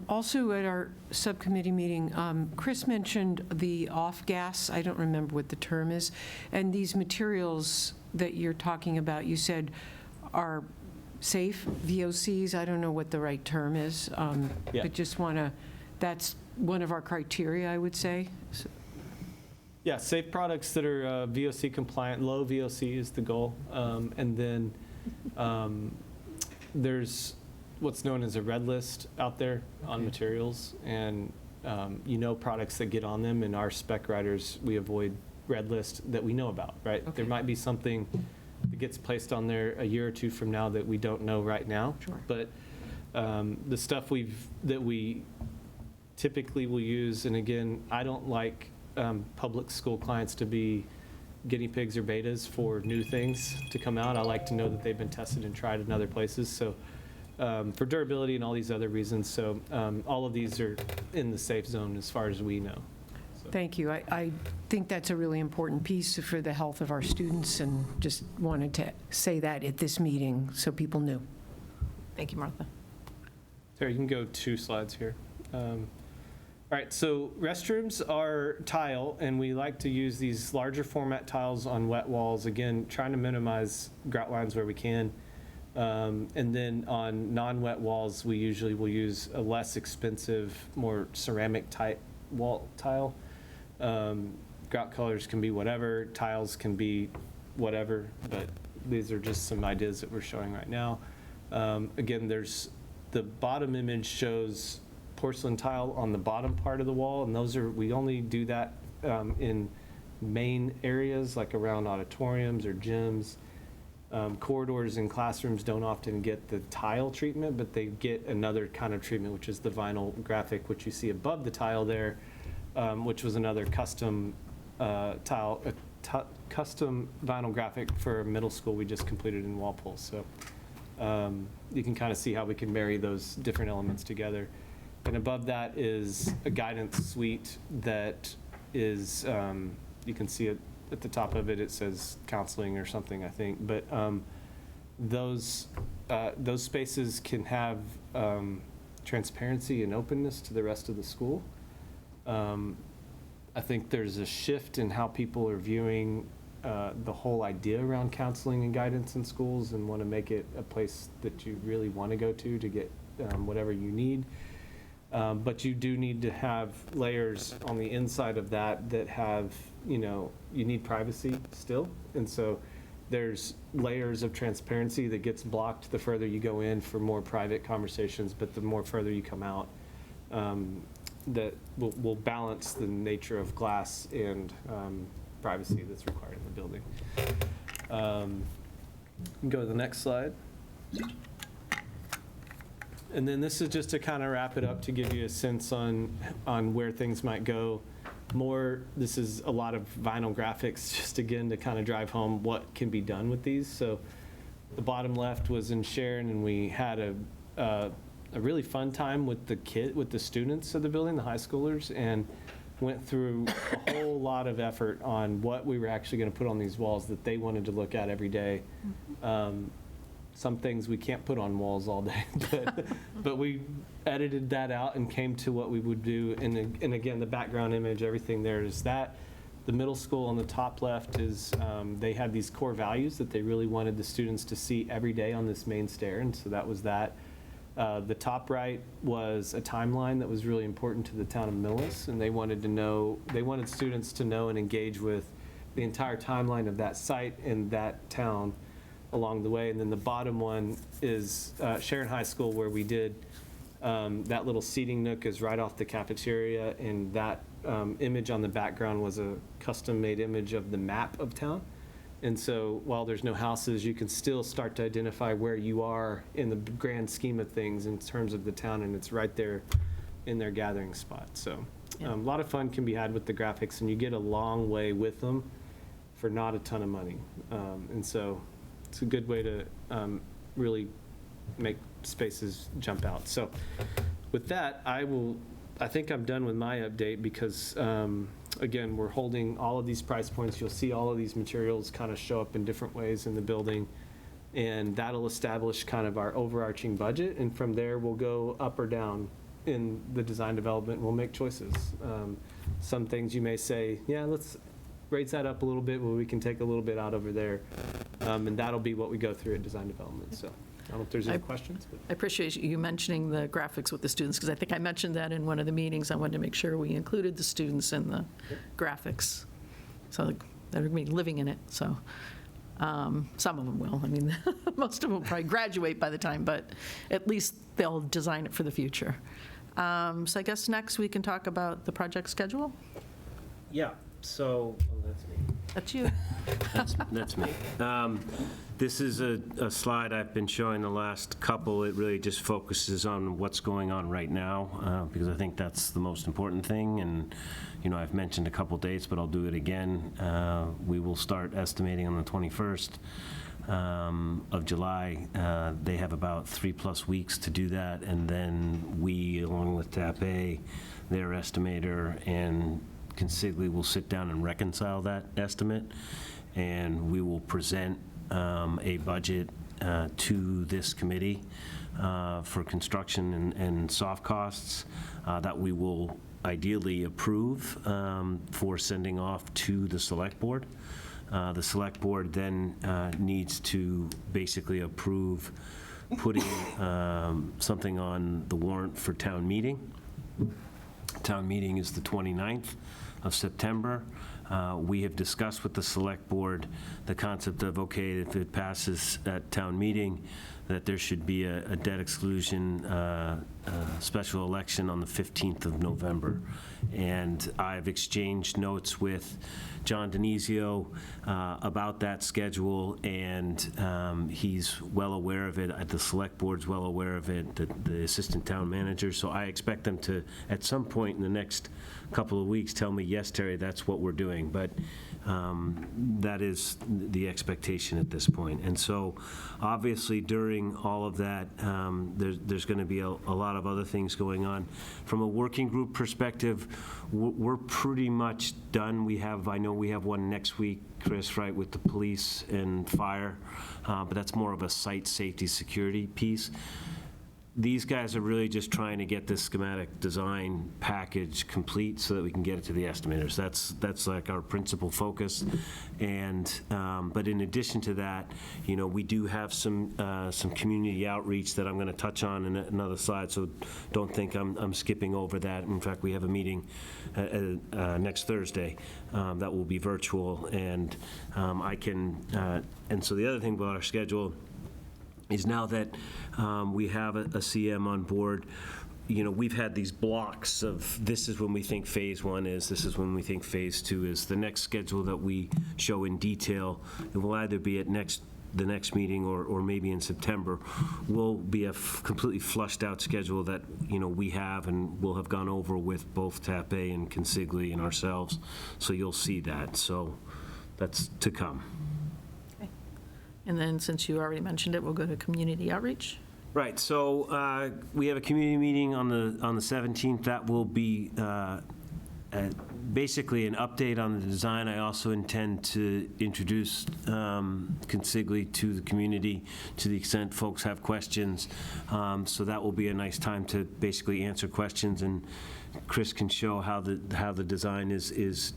Speaker 11: Also at our subcommittee meeting, Chris mentioned the off-gas, I don't remember what the term is, and these materials that you're talking about, you said are safe, VOCs, I don't know what the right term is,
Speaker 9: Yeah.
Speaker 11: but just want to, that's one of our criteria, I would say. So-
Speaker 9: Yeah, safe products that are VOC compliant, low VOC is the goal. And then there's what's known as a red list out there on materials. And products that get on them, and our spec writers, we avoid red list that we know about, right? There might be something that gets placed on there a year or two from now that we don't know right now.
Speaker 11: Sure.
Speaker 9: But the stuff that we typically will use, and again, I don't like public school clients to be guinea pigs or betas for new things to come out. I like to know that they've been tested and tried in other places. So for durability and all these other reasons. So all of these are in the safe zone as far as we know. So.
Speaker 11: Thank you. I think that's a really important piece for the health of our students, and just wanted to say that at this meeting so people knew.
Speaker 1: Thank you, Martha.
Speaker 9: Sarah, you can go 2 slides here. All right, so restrooms are tile, and we like to use these larger format tiles on wet walls, again, trying to minimize grout lines where we can. And then on non-wet walls, we usually will use a less expensive, more ceramic type wall tile. Grout colors can be whatever, tiles can be whatever, but these are just some ideas that we're showing right now. Again, there's the bottom image shows porcelain tile on the bottom part of the wall, and those are, we only do that in main areas like around auditoriums or gyms. Corridors and classrooms don't often get the tile treatment, but they get another kind of treatment, which is the vinyl graphic, which you see above the tile there, which was another custom custom vinyl graphic for middle school we just completed in Walpole. So you can kind of see how we can marry those different elements together. And above that is a guidance suite that is, you can see it at the top of it, it says counseling or something, I think. But those spaces can have transparency and openness to the rest of the school. I think there's a shift in how people are viewing the whole idea around counseling and guidance in schools, and want to make it a place that you really want to go to get whatever you need. But you do need to have layers on the inside of that have, you need privacy still. And so there's layers of transparency that gets blocked the further you go in for more private conversations, but the more further you come out, that will balance the nature of glass and privacy that's required in the building. Go to the next slide. And then this is just to kind of wrap it up to give you a sense on where things might go. This is a lot of vinyl graphics, just again to kind of drive home what can be done with these. So the bottom left was in Sharon, and we had a really fun time with the students of the building, the high schoolers, and went through a whole lot of effort on what we were actually going to put on these walls that they wanted to look at every day. Some things we can't put on walls all day, but we edited that out and came to what we would do. And again, the background image, everything there is that. The middle school on the top left is, they had these core values that they really wanted the students to see every day on this main stair, and so that was that. The top right was a timeline that was really important to the town of Millis, and they wanted students to know and engage with the entire timeline of that site and that town along the way. And then the bottom one is Sharon High School, where we did that little seating nook is right off the cafeteria, and that image on the background was a custom-made image of the map of town. And so while there's no houses, you can still start to identify where you are in the grand scheme of things in terms of the town, and it's right there in their gathering spot. So a lot of fun can be had with the graphics, and you get a long way with them for not a ton of money. And so it's a good way to really make spaces jump out. So with that, I think I'm done with my update because, again, we're holding all of these price points. You'll see all of these materials kind of show up in different ways in the building, and that'll establish kind of our overarching budget. And from there, we'll go up or down in the design development. We'll make choices. Some things you may say, yeah, let's raise that up a little bit, where we can take a little bit out over there. And that'll be what we go through at design development. So I don't know if there's any questions. But.
Speaker 1: I appreciate you mentioning the graphics with the students, because I think I mentioned that in one of the meetings. I wanted to make sure we included the students in the graphics, so they're going to be living in it, so some of them will. I mean, most of them will probably graduate by the time, but at least they'll design it for the future. So I guess next we can talk about the project schedule.
Speaker 8: Yeah, so, that's me.
Speaker 1: That's you.
Speaker 8: That's me. This is a slide I've been showing the last couple. It really just focuses on what's going on right now, because I think that's the most important thing. And, I've mentioned a couple dates, but I'll do it again. We will start estimating on the 21st of July. They have about 3+ weeks to do that. And then we, along with TAP-A, their estimator, and Consigli will sit down and reconcile that estimate, and we will present a budget to this committee for construction and soft costs that we will ideally approve for sending off to the select board. The select board then needs to basically approve putting something on the warrant for town meeting. Town meeting is the 29th of September. We have discussed with the select board the concept of, okay, if it passes at town meeting, that there should be a debt exclusion special election on the 15th of November. And I've exchanged notes with John Denizio about that schedule, and he's well aware of it. The select board's well aware of it, the assistant town manager. So I expect them to, at some point in the next couple of weeks, tell me, yes, Terry, that's what we're doing. But that is the expectation at this point. And so obviously during all of that, there's going to be a lot of other things going on. From a working group perspective, we're pretty much done. I know we have one next week, Chris, right, with the police and fire, but that's more of a site safety security piece. These guys are really just trying to get this schematic design package complete so that we can get it to the estimators. That's like our principal focus. And but in addition to that, we do have some community outreach that I'm going to touch on in another slide. So don't think I'm skipping over that. In fact, we have a meeting next Thursday that will be virtual, and I can. And so the other thing about our schedule is now that we have a CM on board, we've had these blocks of this is when we think phase 1 is, this is when we think phase 2 is. The next schedule that we show in detail, it will either be at the next meeting or maybe in September, will be a completely flushed out schedule that we have and will have gone over with both TAP-A and Consigli and ourselves. So you'll see that. So that's to come.
Speaker 1: And then, since you already mentioned it, we'll go to community outreach.
Speaker 8: Right, so we have a community meeting on the 17th. That will be basically an update on the design. I also intend to introduce Consigli to the community to the extent folks have questions. So that will be a nice time to basically answer questions, and Chris can show how the design is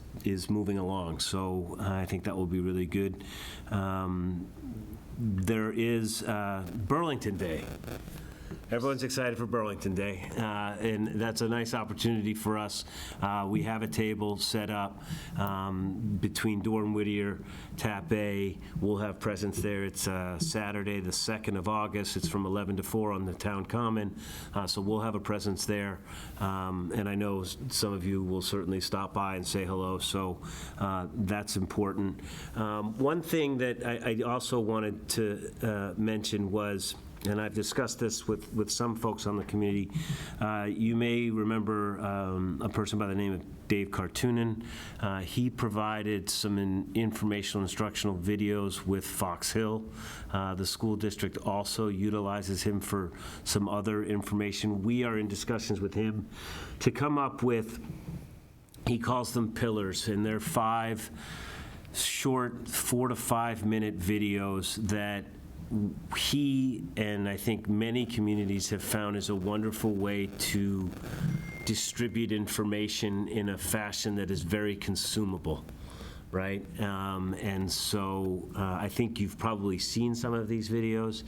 Speaker 8: moving along. So I think that will be really good. There is Burlington Day. Everyone's excited for Burlington Day, and that's a nice opportunity for us. We have a table set up between Dorn Whittier, TAP-A. We'll have presence there. It's Saturday, the 2nd of August. It's from 11 to 4 on the Town Common, so we'll have a presence there. And I know some of you will certainly stop by and say hello, so that's important. One thing that I also wanted to mention was, and I've discussed this with some folks on the community. You may remember a person by the name of Dave Cartoonan. He provided some informational instructional videos with Fox Hill. The school district also utilizes him for some other information. We are in discussions with him to come up with, he calls them pillars, and they're 5 short 4 to 5 minute videos that he and I think many communities have found is a wonderful way to distribute information in a fashion that is very consumable. right? And so I think you've probably seen some of these videos.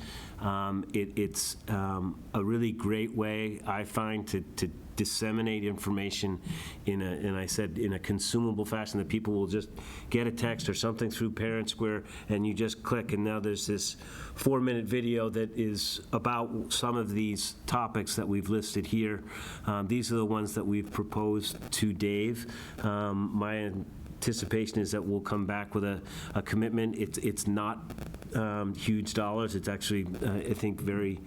Speaker 8: It's a really great way, I find, to disseminate information in a consumable fashion, that people will just get a text or something through Parent Square, and you just click, and now there's this 4-minute video that is about some of these topics that we've listed here. These are the ones that we've proposed to Dave. My anticipation is that we'll come back with a commitment. It's not huge dollars. It's actually, I think, very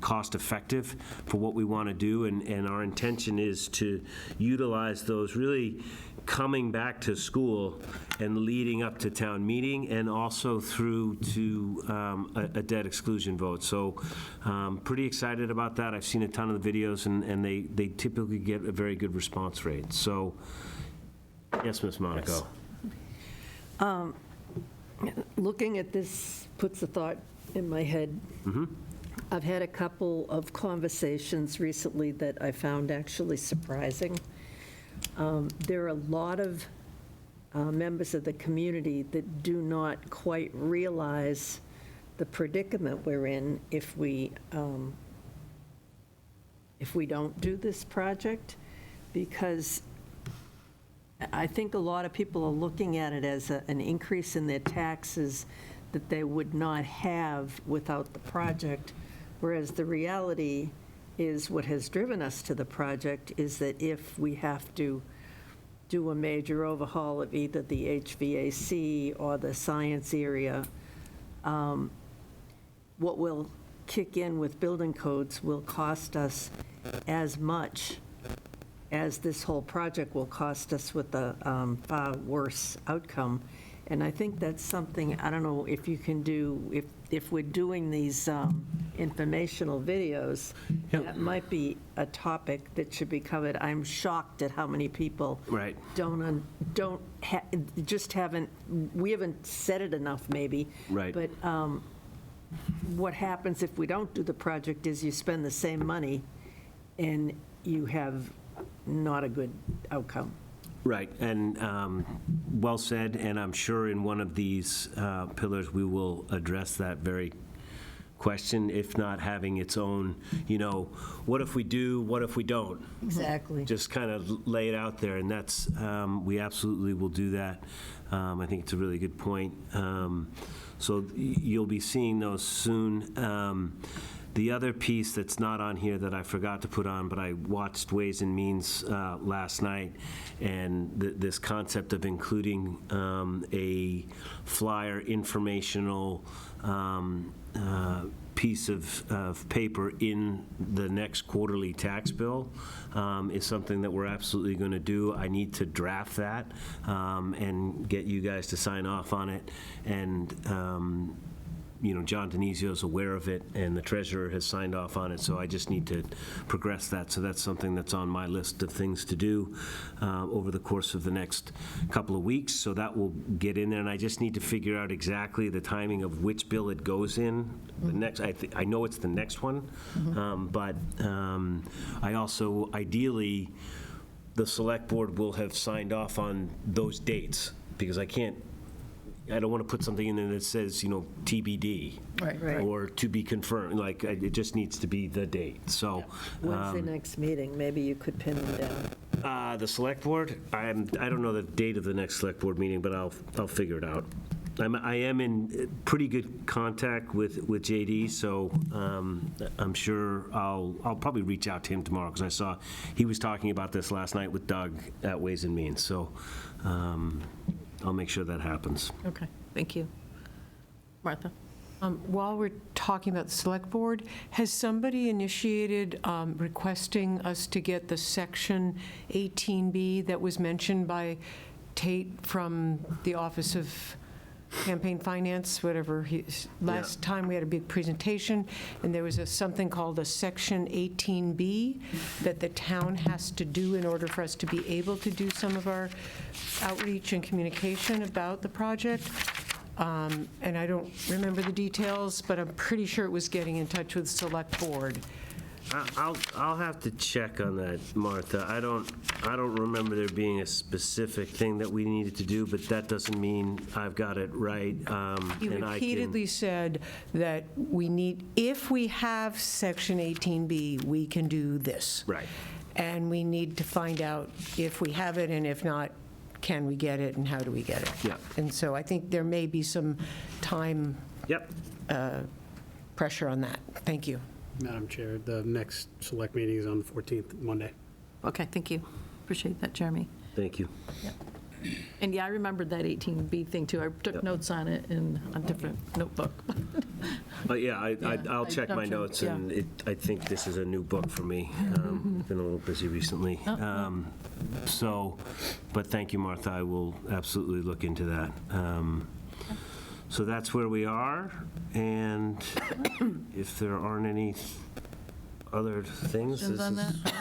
Speaker 8: cost-effective for what we want to do, and our intention is to utilize those really coming back to school and leading up to town meeting, and also through to a debt exclusion vote. So pretty excited about that. I've seen a ton of the videos, and they typically get a very good response rate. So, yes, Ms. Monaco.
Speaker 2: Looking at this puts a thought in my head. I've had a couple of conversations recently that I found actually surprising. There are a lot of members of the community that do not quite realize the predicament we're in if we don't do this project, because I think a lot of people are looking at it as an increase in their taxes that they would not have without the project, whereas the reality is what has driven us to the project is that if we have to do a major overhaul of either the HVAC or the science area, what will kick in with building codes will cost us as much as this whole project will cost us with a far worse outcome. And I think that's something, I don't know if you can do, if we're doing these informational videos, that might be a topic that should be covered. I'm shocked at how many people
Speaker 8: Right.
Speaker 2: we haven't said it enough maybe.
Speaker 8: Right.
Speaker 2: But what happens if we don't do the project is you spend the same money and you have not a good outcome.
Speaker 8: Right, and well said, and I'm sure in one of these pillars, we will address that very question, if not having its own, what if we do, what if we don't?
Speaker 2: Exactly.
Speaker 8: Just kind of lay it out there, and that's, we absolutely will do that. I think it's a really good point. So you'll be seeing those soon. The other piece that's not on here that I forgot to put on, but I watched Ways and Means last night, and this concept of including a flyer informational piece of paper in the next quarterly tax bill is something that we're absolutely going to do. I need to draft that and get you guys to sign off on it, and John Denizio is aware of it, and the treasurer has signed off on it, so I just need to progress that. So that's something that's on my list of things to do over the course of the next couple of weeks. So that will get in there, and I just need to figure out exactly the timing of which bill it goes in. The next, I know it's the next one, but I also, ideally, the select board will have signed off on those dates, because I don't want to put something in there that says, TBD.
Speaker 1: Right.
Speaker 8: Or to be confirmed, it just needs to be the date, so.
Speaker 2: When's the next meeting? Maybe you could pin them down.
Speaker 8: The select board, I don't know the date of the next select board meeting, but I'll figure it out. I am in pretty good contact with JD, so I'm sure I'll probably reach out to him tomorrow, because I saw he was talking about this last night with Doug at Ways and Means, so I'll make sure that happens.
Speaker 1: Okay, thank you. Martha?
Speaker 11: While we're talking about the Select Board, has somebody initiated requesting us to get the Section 18B that was mentioned by Tate from the Office of Campaign Finance, whatever, last time we had a big presentation, and there was something called a Section 18B that the town has to do in order for us to be able to do some of our outreach and communication about the project. And I don't remember the details, but I'm pretty sure it was getting in touch with Select Board.
Speaker 8: I'll have to check on that, Martha. I don't remember there being a specific thing that we needed to do, but that doesn't mean I've got it right.
Speaker 11: You
Speaker 8: and I can-
Speaker 11: repeatedly said that we need, if we have Section 18B, we can do this.
Speaker 8: Right.
Speaker 11: And we need to find out if we have it, and if not, can we get it, and how do we get it?
Speaker 8: Yeah.
Speaker 11: And so I think there may be some time
Speaker 8: Yep.
Speaker 11: pressure on that. Thank you.
Speaker 4: Madam Chair, the next select meeting is on the 14th, Monday.
Speaker 1: Okay, thank you. Appreciate that, Jeremy.
Speaker 8: Thank you.
Speaker 1: And yeah, I remembered that 18B thing too. I took notes on it in a different notebook.
Speaker 8: But yeah, I'll
Speaker 1: I
Speaker 8: check my
Speaker 1: jumped in,
Speaker 8: notes,
Speaker 1: yeah.
Speaker 8: and I think this is a new book for me. Been a little busy recently. So, but thank you, Martha. I will absolutely look into that. So that's where we are, and if there aren't any other things,
Speaker 1: Questions
Speaker 8: this
Speaker 1: on
Speaker 8: is...
Speaker 1: that?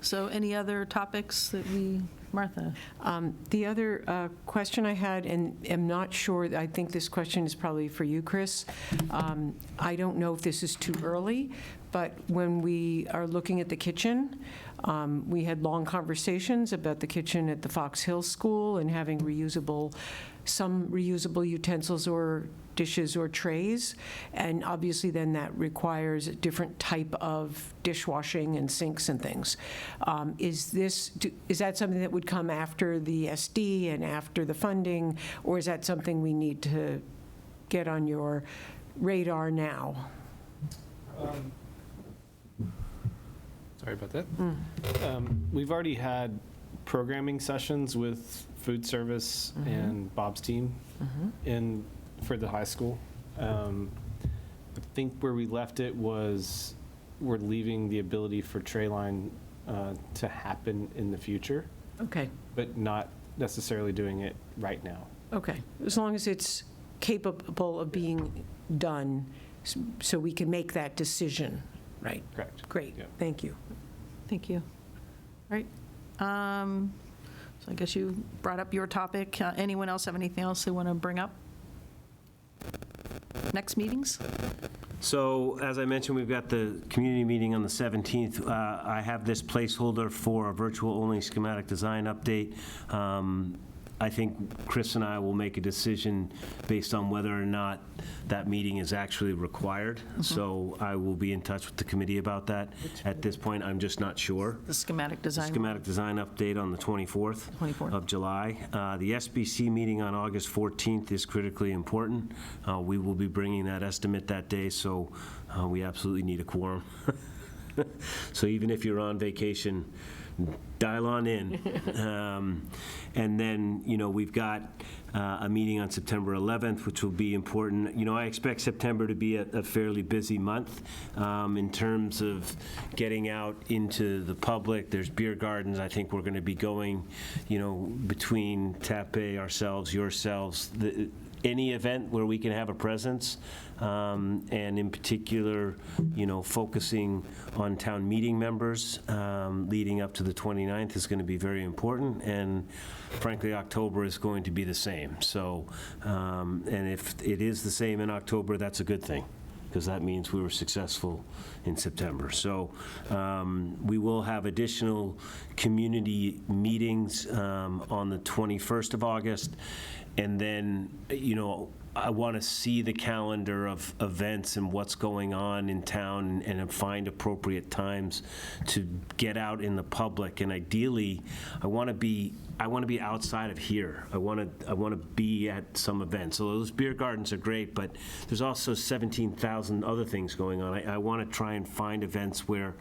Speaker 1: So any other topics that we, Martha?
Speaker 11: The other question I had, and am not sure, I think this question is probably for you, Chris. I don't know if this is too early, but when we are looking at the kitchen, we had long conversations about the kitchen at the Fox Hill School and having some reusable utensils or dishes or trays, and obviously then that requires a different type of dishwashing and sinks and things. Is that something that would come after the SD and after the funding, or is that something we need to get on your radar now?
Speaker 9: Sorry about that. We've already had programming sessions with food service and Bob's team for the high school. I think where we left it was we're leaving the ability for tray line to happen in the future,
Speaker 11: Okay,
Speaker 9: but not necessarily doing it right now.
Speaker 11: okay. As long as it's capable of being done, so we can make that decision, right?
Speaker 9: Correct.
Speaker 11: Great,
Speaker 9: Yeah.
Speaker 11: thank you.
Speaker 1: Thank you. All right. So I guess you brought up your topic. Anyone else have anything else they want to bring up? Next meetings?
Speaker 8: So, as I mentioned, we've got the community meeting on the 17th. I have this placeholder for a virtual-only schematic design update. I think Chris and I will make a decision based on whether or not that meeting is actually required. So I will be in touch with the committee about that. At this point, I'm just not sure.
Speaker 1: The schematic design?
Speaker 8: Schematic design update on the 24th
Speaker 1: 24th.
Speaker 8: of July. The SBC meeting on August 14th is critically important. We will be bringing that estimate that day, so we absolutely need a quorum. So even if you're on vacation, dial on in. And then, we've got a meeting on September 11th, which will be important. I expect September to be a fairly busy month in terms of getting out into the public. There's beer gardens. I think we're going to be going, between TAPE, ourselves, yourselves, any event where we can have a presence, and in particular, focusing on town meeting members leading up to the 29th is going to be very important, and frankly, October is going to be the same. So, and if it is the same in October, that's a good thing, because that means we were successful in September. So we will have additional community meetings on the 21st of August. And then, I want to see the calendar of events and what's going on in town and find appropriate times to get out in the public. And ideally, I want to be outside of here. I want to be at some events. So those beer gardens are great, but there's also 17,000 other things going on. I want to try and find events where,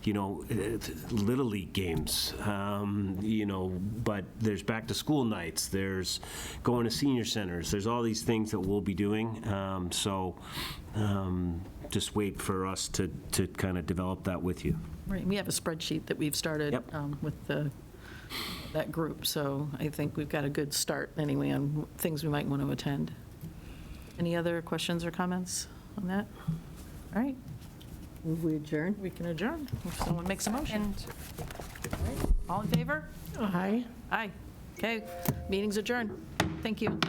Speaker 8: Little League games, but there's back to school nights, there's going to senior centers, there's all these things that we'll be doing. Just wait for us to kind of develop that with you.
Speaker 1: Right, we have a spreadsheet that we've started
Speaker 8: Yep.
Speaker 1: with that group, so I think we've got a good start anyway on things we might want to attend. Any other questions or comments on that? All right,
Speaker 2: Move we adjourn?
Speaker 1: we can adjourn if someone makes a motion. All in favor?
Speaker 11: Aye.
Speaker 1: Aye. Okay, meeting's adjourned. Thank you.